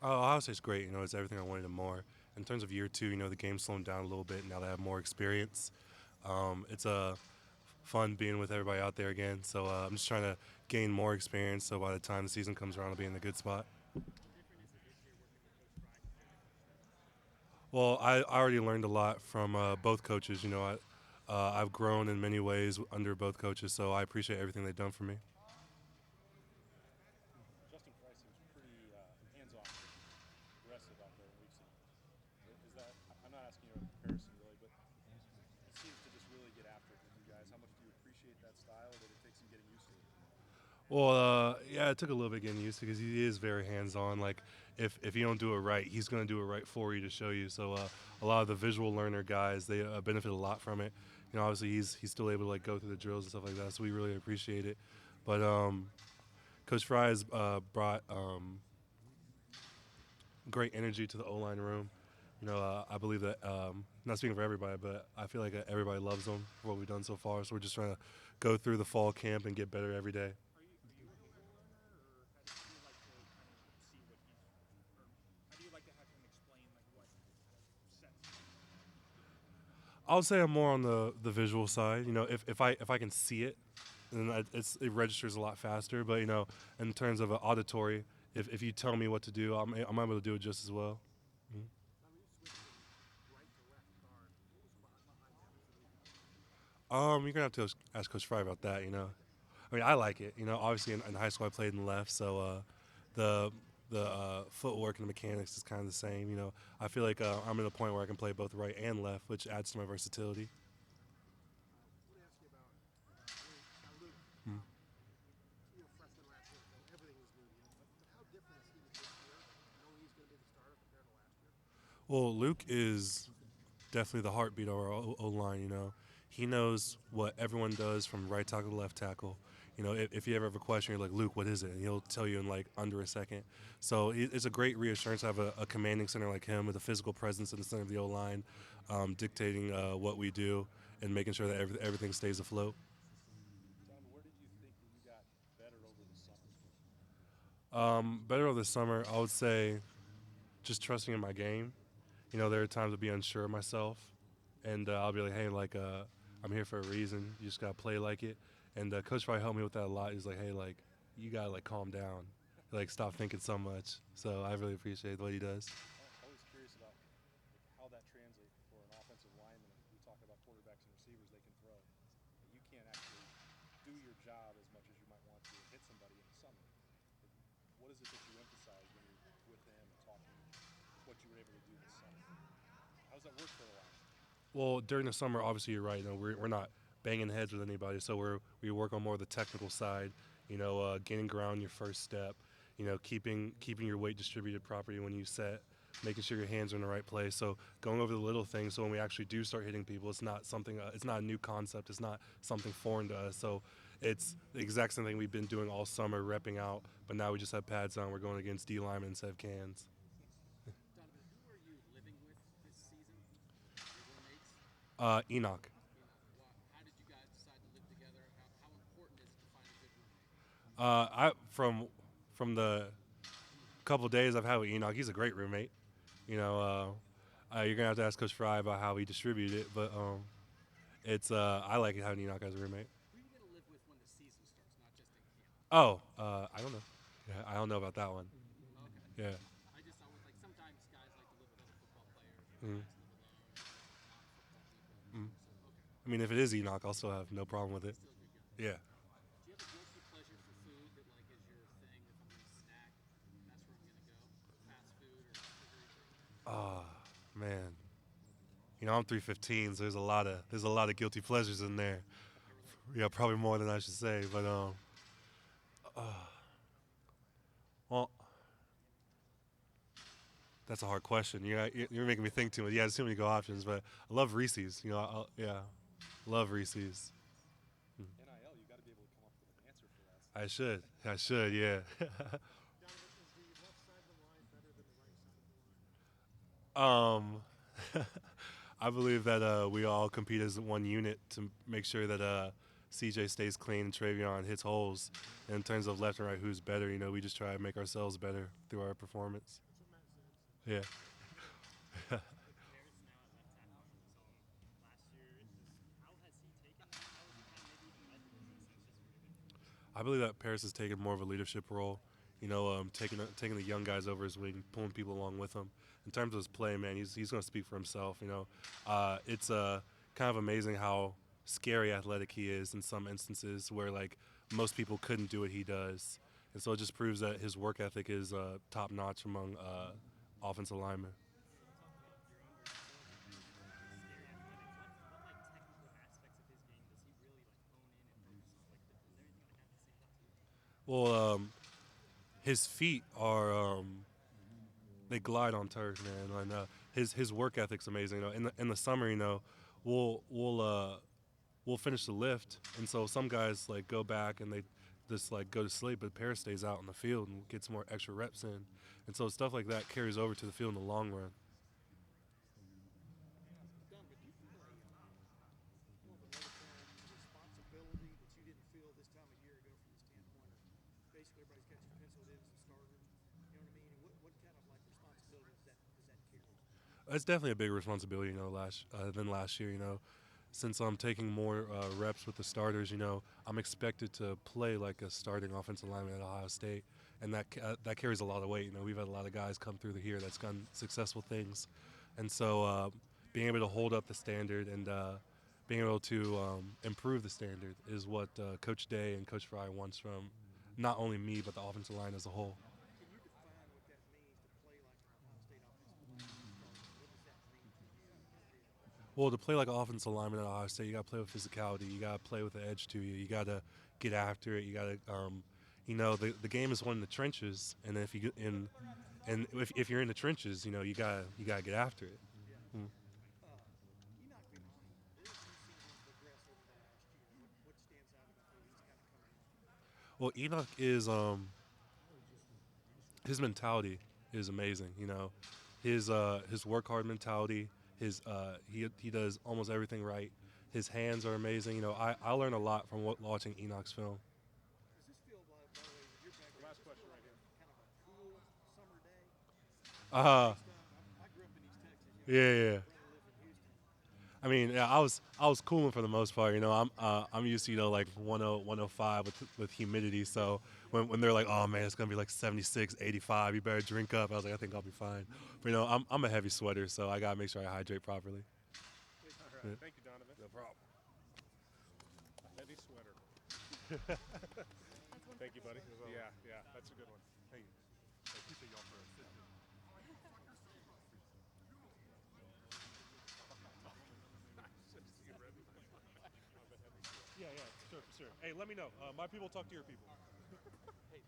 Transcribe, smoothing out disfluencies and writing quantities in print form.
Ohio State's great. It's everything I wanted and more. In terms of year two, the game's slowing down a little bit now that I have more experience. It's fun being with everybody out there again. So I'm just trying to gain more experience. So by the time the season comes around, I'll be in a good spot. Well, I already learned a lot from both coaches. I've grown in many ways under both coaches, so I appreciate everything they've done for me. Justin Price seems pretty hands-on, aggressive out there when we've seen him. Is that? I'm not asking you a comparison really, but he seems to just really get after it with you guys. How much do you appreciate that style, or did it take some getting used to? Well, yeah, it took a little bit getting used to because he is very hands-on. Like, if you don't do it right, he's going to do it right for you to show you. So a lot of the visual learner guys, they benefit a lot from it. Obviously he's still able to like go through the drills and stuff like that. So we really appreciate it. But Coach Fry has brought great energy to the O line room. I believe that not speaking for everybody, but I feel like everybody loves him for what we've done so far. So we're just trying to go through the fall camp and get better every day. Are you a visual learner, or how do you like to kind of see what he's, or how do you like to have him explain like what sets? I would say I'm more on the visual side. If I can see it, then it registers a lot faster. But in terms of auditory, if you tell me what to do, I'm able to do it just as well. Mhm. Now, when you switched from right to left guard, what was behind that decision? You're gonna have to ask Coach Fry about that. I mean, I like it. Obviously in high school I played in left, so the footwork and the mechanics is kind of the same. I feel like I'm at a point where I can play both right and left, which adds to my versatility. I want to ask you about Luke. Mm. Freshman last year, so everything was new to you. But how different is he this year, knowing he's going to be the starter compared to last year? Well, Luke is definitely the heartbeat of our O line. He knows what everyone does from right tackle to left tackle. If you ever have a question, you're like, Luke, what is it? And he'll tell you in like under a second. So it's a great reassurance to have a commanding center like him with a physical presence in the center of the O line, dictating what we do and making sure that everything stays afloat. Donovan, where did you think that you got better over the summer? Better over the summer, I would say just trusting in my game. There are times I'll be unsure of myself, and I'll be like, hey, like, I'm here for a reason. You just gotta play like it. And Coach probably helped me with that a lot. He's like, hey, like, you gotta like calm down, like stop thinking so much. So I really appreciate what he does. Always curious about like, how that translates for an offensive lineman. We talk about quarterbacks and receivers; they can throw, but you can't actually do your job as much as you might want to and hit somebody in the summer. Like, what is it that you emphasize when you're with them and talking with what you were able to do this summer? How does that work for the line? Well, during the summer, obviously you're right. We're not banging heads with anybody, so we work on more of the technical side. Gaining ground your first step. Keeping your weight distributed properly when you set. Making sure your hands are in the right place. So going over the little things, so when we actually do start hitting people, it's not something. It's not a new concept. It's not something foreign to us. So it's the exact same thing we've been doing all summer, repping out. But now we just have pads on. We're going against D linemen instead of cans. Donovan, who are you living with this season? Your roommates? Enoch. How did you guys decide to live together? How important is it to find a good roommate? I from the couple days I've had with Enoch, he's a great roommate. You're gonna have to ask Coach Fry about how he distributed it, but it's I like it having Enoch as a roommate. Who are you going to live with when the season starts, not just in camp? Oh, I don't know. Yeah, I don't know about that one. Okay. Yeah. I was like, sometimes guys like to live with other football players, or Mm, guys live alone, non-football people. mm. So, okay, I mean, if it is Enoch, I'll still have no problem with it. still good going. Yeah. Do you have a guilty pleasure for food that like is your thing? If I'm gonna snack, that's where I'm gonna go. Fast food or sugary things. Oh man. I'm 315, so there's a lot of guilty pleasures in there. I can relate. Yeah, probably more than I should say, but well, that's a hard question. You're making me think too much. Yeah, there's too many go options, but I love Reese's. Yeah, love Reese's. NIL, you got to be able to come up with an answer for that. I should. I should. Yeah. Donovan, is the left side of the line better than the right side of the line? um, I believe that we all compete as one unit to make sure that CJ stays clean and Travion hits holes. And in terms of left and right, who's better? We just try to make ourselves better through our performance. That's what Yeah. With Paris now at left tackle, we saw him last year. How has he taken that? How has he kind of maybe even led the defense? And it's just really been for him. I believe that Paris has taken more of a leadership role. Taking the young guys over his wing, pulling people along with him. In terms of his play, man, he's going to speak for himself. It's kind of amazing how scary athletic he is in some instances where like most people couldn't do what he does, and so it just proves that his work ethic is top notch among offensive linemen. Yeah, you talked about your own versatility. You mentioned scary athletic. What like technical aspects of his game does he really like hone in and focus on? Like, is there anything that kind of stands out to you? Well, his feet are they glide on turf, man. And his work ethic's amazing. In the summer, we'll we'll uh, we'll finish the lift, and so some guys like go back and they just like go to sleep, but Paris stays out in the field and gets more extra reps in, and so stuff like that carries over to the field in the long run. Donovan, do you feel more of a Letterman responsibility that you didn't feel this time a year ago from the standpoint of basically everybody's got you penciled in as a starter? You know what I mean? And what kind of like responsibility does that carry? It's definitely a bigger responsibility, than last year. Since I'm taking more reps with the starters, I'm expected to play like a starting offensive lineman at Ohio State, and that carries a lot of weight. We've had a lot of guys come through here that's done successful things, and so being able to hold up the standard and being able to improve the standard is what Coach Day and Coach Fry wants from not only me but the offensive line as a whole. Can you define what that means to play like an Ohio State offensive lineman as a starter? What does that mean to you and your career? Well, to play like an offensive lineman at Ohio State, you got to play with physicality. You got to play with the edge to you. You got to get after it. You got to, the game is won in the trenches, and if you get in, and if you're in the trenches, you gotta get after it. Yeah. Mm. Enoch behind him, as you've seen him progress over the last year, what stands out about the way he's kind of coming along? Well, Enoch is his mentality is amazing. His work hard mentality. He does almost everything right. His hands are amazing. I learn a lot from watching Enoch's film. Does this feel, by the way, with your background, last question right here, kind of a cool summer day? Uh, Based on, I grew up in East Texas. yeah, yeah. My brother lives in Houston. I mean, yeah, I was cooling for the most part. I'm used to like 10, 105 with humidity. So when they're like, oh man, it's gonna be like 76, 85, you better drink up. I was like, I think I'll be fine. But I'm a heavy sweater, so I gotta make sure I hydrate properly. All right. Yeah. Thank you, Donovan. No problem. Heavy sweater. That's one. Thank you, buddy. Yeah, yeah, that's a good one. Thank you. I appreciate y'all for assisting. Yeah, yeah, sure, for sure. Hey, let me know. My people talk to your people. Hey,